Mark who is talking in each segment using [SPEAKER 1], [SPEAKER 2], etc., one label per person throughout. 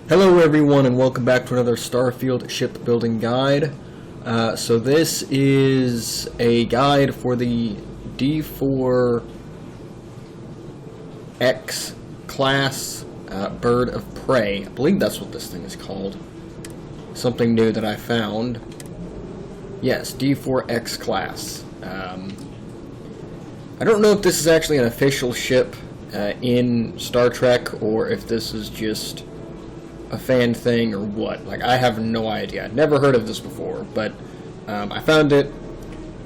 [SPEAKER 1] Hello everyone and welcome back to another Starfield shipbuilding guide. So this is a guide for the D4 X class bird of prey. I believe that's what this thing is called. Something new that I found. Yes, D4 X class. I don't know if this is actually an official ship in Star Trek or if this is just a fan thing or what. Like, I have no idea. I'd never heard of this before, but I found it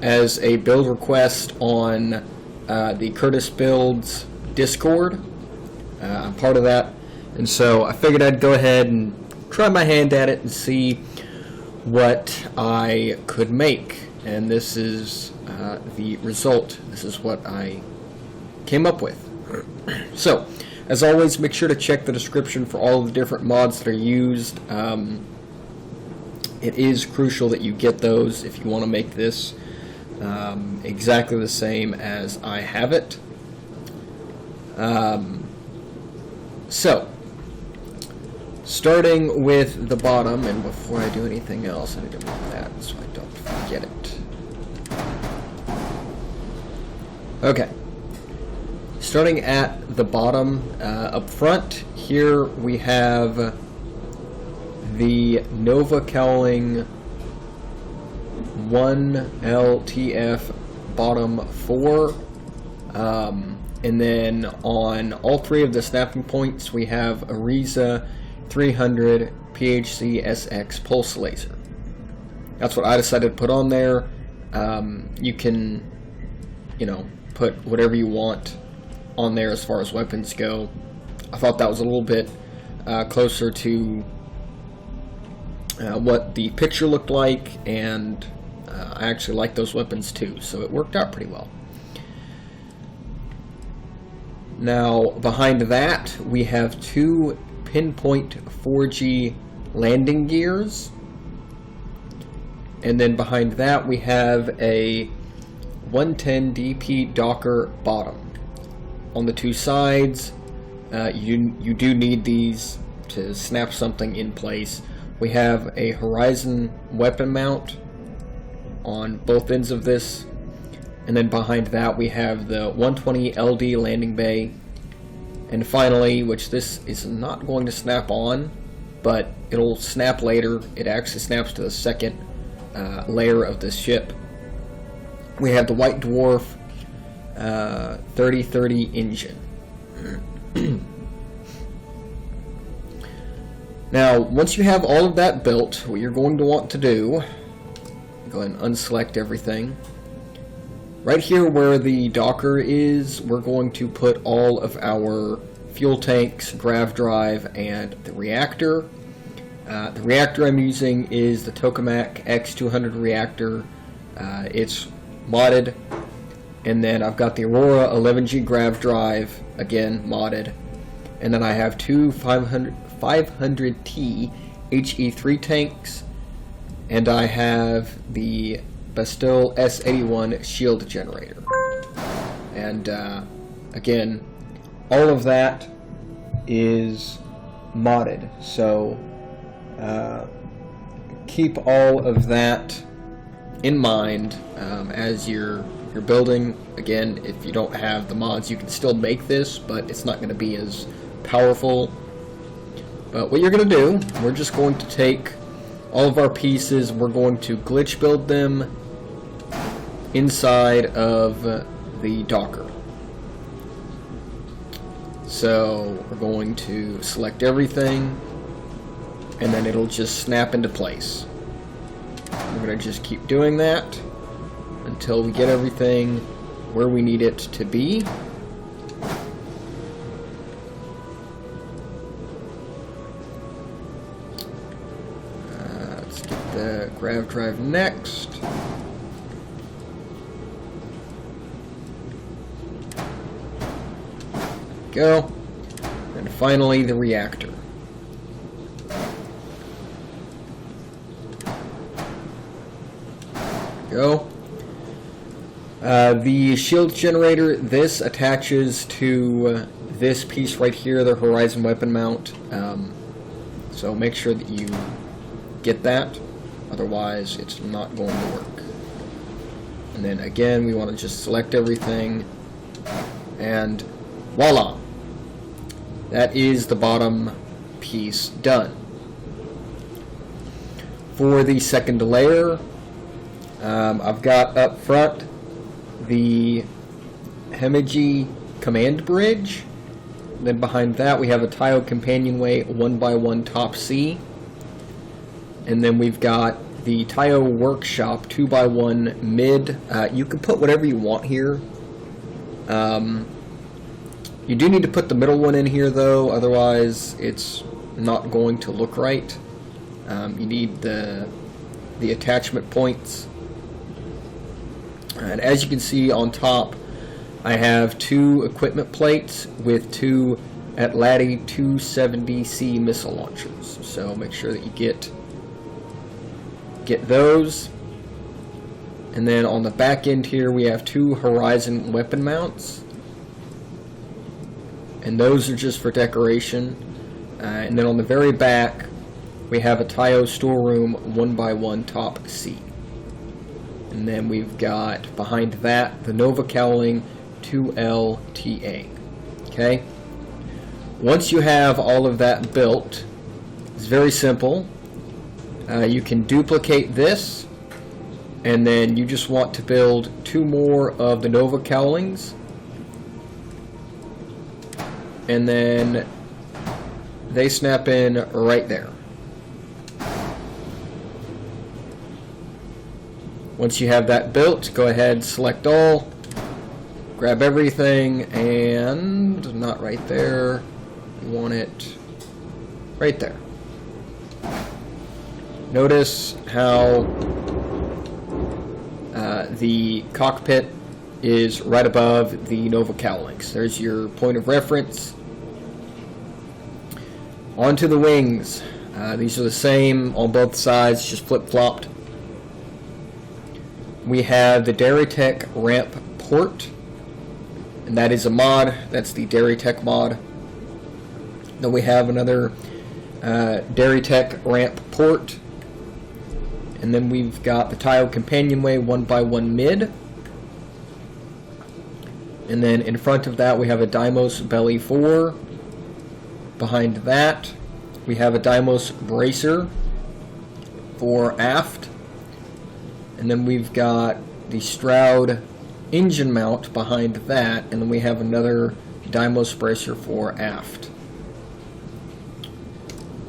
[SPEAKER 1] as a build request on the Curtis Builds Discord. I'm part of that, and so I figured I'd go ahead and try my hand at it and see what I could make. And this is the result. This is what I came up with. So, as always, make sure to check the description for all of the different mods that are used. It is crucial that you get those if you want to make this exactly the same as I have it. So, starting with the bottom, and before I do anything else, I need to move that so I don't forget it. Okay. Starting at the bottom, up front, here we have the Nova Cowling 1LTF bottom 4. And then on all three of the snapping points, we have a Riza 300 PHC SX pulse laser. That's what I decided to put on there. You can, put whatever you want on there as far as weapons go. I thought that was a little bit closer to what the picture looked like, and I actually like those weapons too, so it worked out pretty well. Now, behind that, we have two Pinpoint 4G landing gears, and then behind that we have a 110 DP Docker bottom. On the two sides, you do need these to snap something in place. We have a Horizon weapon mount on both ends of this, and then behind that we have the 120 LD landing bay, and finally, which this is not going to snap on, but it'll snap later. It actually snaps to the second layer of this ship. We have the White Dwarf 3030 engine. Now, once you have all of that built, what you're going to want to do, go ahead and unselect everything. Right here where the Docker is, we're going to put all of our fuel tanks, grav drive, and the reactor. The reactor I'm using is the Tokamak X200 reactor. It's modded. And then I've got the Aurora 11G grav drive, again modded. And then I have two 500T HE3 tanks. And I have the Bastille S81 shield generator. And again, all of that is modded. So keep all of that in mind as you're building. Again, if you don't have the mods, you can still make this, but it's not going to be as powerful. But what you're going to do, we're just going to take all of our pieces, we're going to glitch build them inside of the Docker. So we're going to select everything, and then it'll just snap into place. We're going to just keep doing that until we get everything where we need it to be. Let's get the grav drive next. Go. And finally the reactor. Go. The shield generator, this attaches to this piece right here, the Horizon weapon mount. So make sure that you get that, otherwise it's not going to work. And then again, we want to just select everything, and voila! That is the bottom piece done. For the second layer, I've got up front the Hemiji command bridge. Then behind that we have a tile companionway 1x1 top C. And then we've got the tile workshop 2x1 mid. You can put whatever you want here. You do need to put the middle one in here though, otherwise it's not going to look right. You need the attachment points. And as you can see on top, I have 2 equipment plates with 2 Atlati 270C missile launchers. So make sure that you get those. And then on the back end here we have 2 Horizon weapon mounts. And those are just for decoration. And then on the very back we have a Tayo storeroom 1x1 top C. And then we've got behind that the Nova Cowling 2LTA. Okay? Once you have all of that built, it's very simple. You can duplicate this, and then you just want to build 2 more of the Nova Cowlings, and then they snap in right there. Once you have that built, go ahead, select all, grab everything, and not right there, you want it right there. Notice how the cockpit is right above the Nova Cowlings. There's your point of reference. Onto the wings. These are the same on both sides, just flip-flopped. We have the DerreTech ramp port, and that is a mod. That's the DerreTech mod. Then we have another DerreTech ramp port, and then we've got the tile companionway 1x1 mid, and then in front of that we have a Deimos belly 4. Behind that we have a Deimos bracer for aft. And then we've got the Stroud engine mount behind that, and then we have another Deimos bracer for aft.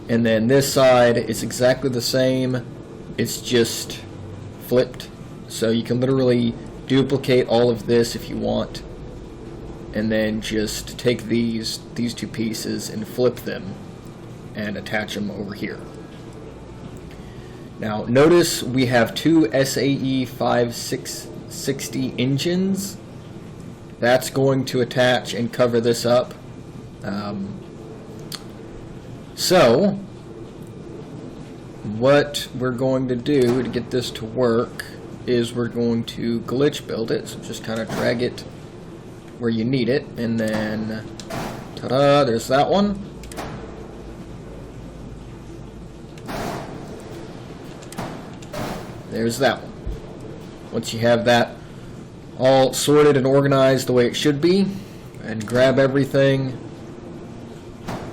[SPEAKER 1] And then this side is exactly the same, it's just flipped. So you can literally duplicate all of this if you want, and then just take these 2 pieces and flip them and attach them over here. Now notice we have 2 SAE 5660 engines. That's going to attach and cover this up. So what we're going to do to get this to work is we're going to glitch build it. So just kind of drag it where you need it, and then ta-da, there's that one. There's that one. Once you have that all sorted and organized the way it should be, and grab everything,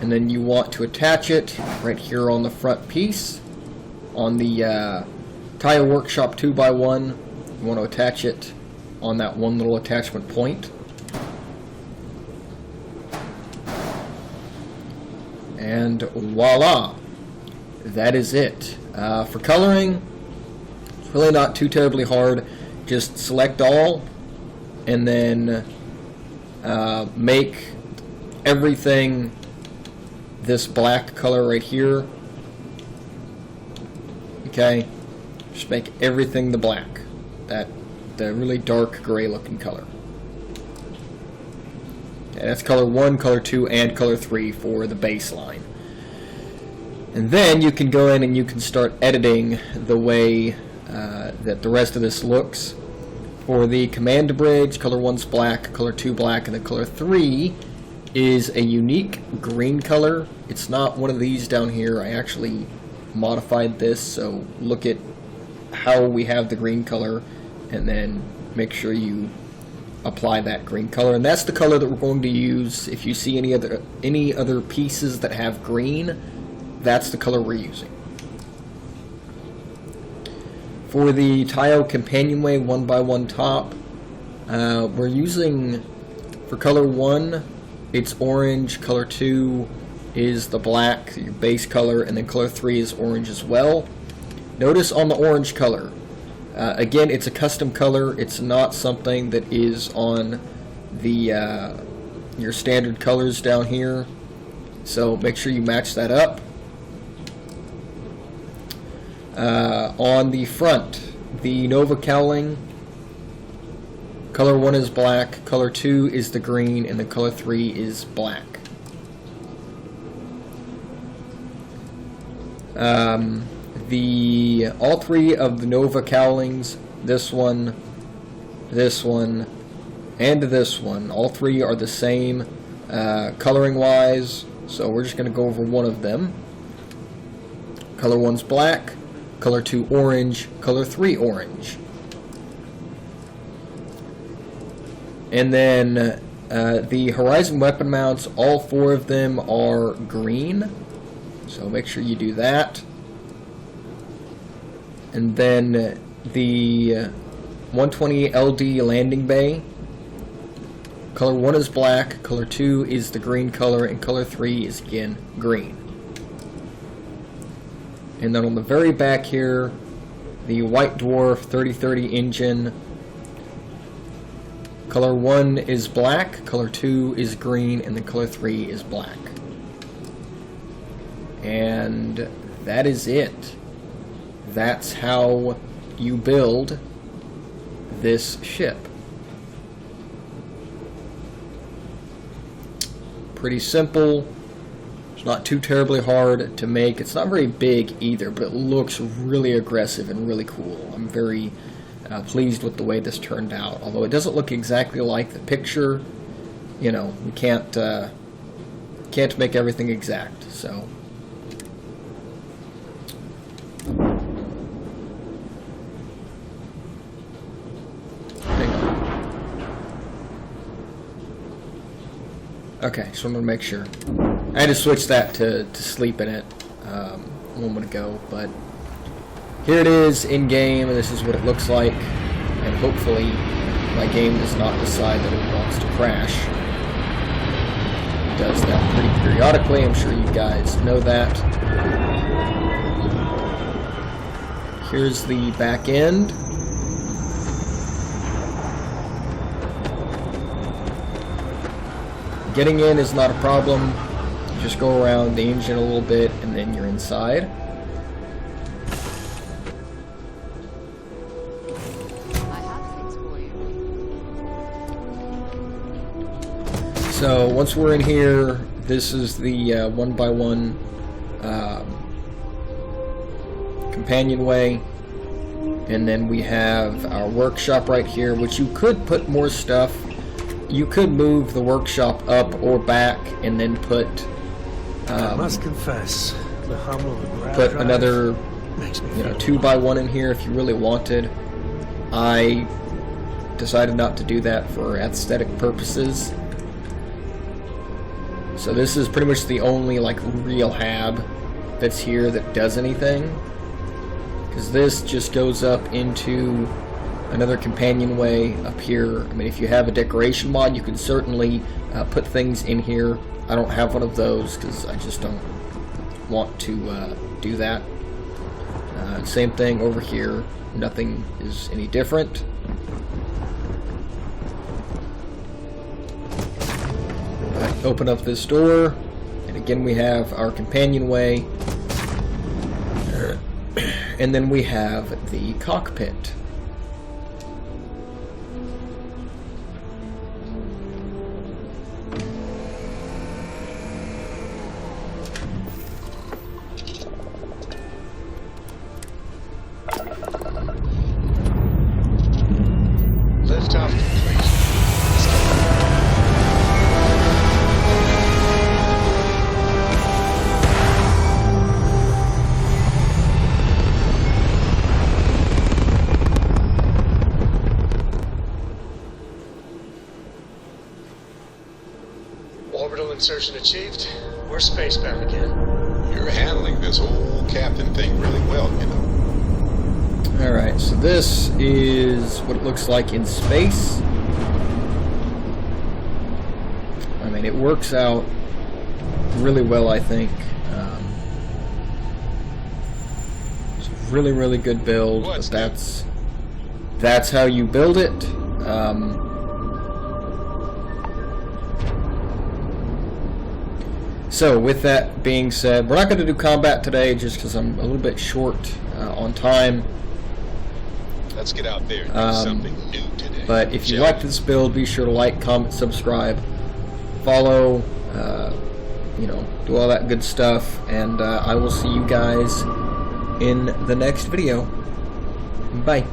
[SPEAKER 1] and then you want to attach it right here on the front piece on the Tile Workshop 2x1. You want to attach it on that one little attachment point. And voila, that is it. For coloring, it's really not too terribly hard. Just select all, and then make everything this black color right here. Okay, just make everything the black, the really dark gray looking color. Okay, that's color 1, color 2, and color 3 for the baseline. And then you can go in and you can start editing the way that the rest of this looks. For the command bridge, color 1's black, color 2 black, and then color 3 is a unique green color. It's not one of these down here. I actually modified this, so look at how we have the green color and then make sure you apply that green color, and that's the color that we're going to use. If you see any other pieces that have green, that's the color we're using. For the tile companionway 1x1 top, we're using, for color 1 it's orange, color 2 is the black, your base color, and then color 3 is orange as well. Notice on the orange color, again, it's a custom color. It's not something that is on the your standard colors down here. So make sure you match that up. On the front, the Nova cowling, color 1 is black, color 2 is the green, and the color 3 is black. All three of the Nova cowlings, this one, and this one, all three are the same coloring wise, so we're just going to go over one of them. Color 1's black, color 2 orange, color 3 orange. And then the Horizon weapon mounts, all 4 of them are green, so make sure you do that. And then the 120 LD landing bay, color 1 is black, color 2 is the green color, and color 3 is again green. And then on the very back here, the White Dwarf 3030 engine, color 1 is black, color 2 is green, and then color 3 is black. And that is it. That's how you build this ship. Pretty simple. It's not too terribly hard to make. It's not very big either, but it looks really aggressive and really cool. I'm very pleased with the way this turned out. Although it doesn't look exactly like the picture, you know, we can't make everything exact. So. Okay, so I'm going to make sure. I had to switch that to sleep in it a moment ago, but here it is in game, and this is what it looks like, and hopefully my game does not decide that it wants to crash. It does that pretty periodically, I'm sure you guys know that. Here's the back end. Getting in is not a problem. You just go around the engine a little bit and then you're inside.
[SPEAKER 2] I have things for you.
[SPEAKER 1] So once we're in here, this is the 1x1 companionway, and then we have our workshop right here, which you could put more stuff. You could move the workshop up or back and then put
[SPEAKER 3] I must confess, the hum of a grab
[SPEAKER 1] put
[SPEAKER 3] drive
[SPEAKER 1] another
[SPEAKER 3] makes me feel
[SPEAKER 1] 2x1 in here if you really wanted. I decided not to do that for aesthetic purposes. So this is pretty much the only like real hab that's here that does anything, because this just goes up into another companionway up here. I mean, if you have a decoration mod, you can certainly put things in here. I don't have one of those because I just don't want to do that. Same thing over here. Nothing is any different. Open up this door, and again we have our companionway, and then we have the cockpit.
[SPEAKER 3] Orbital insertion achieved. We're spacebound again.
[SPEAKER 4] You're handling this whole captain thing really well, you know.
[SPEAKER 1] Alright, so this is what it looks like in space. I mean, it works out really well, I think. It's a really, really good build, but that's how you build it. So, with that being said, we're not going to do combat today just because I'm a little bit short on time.
[SPEAKER 4] Let's get out there and do something new today.
[SPEAKER 1] But if you liked this build, be sure to like, comment, subscribe, follow, you know, do all that good stuff, and I will see you guys in the next video. Bye.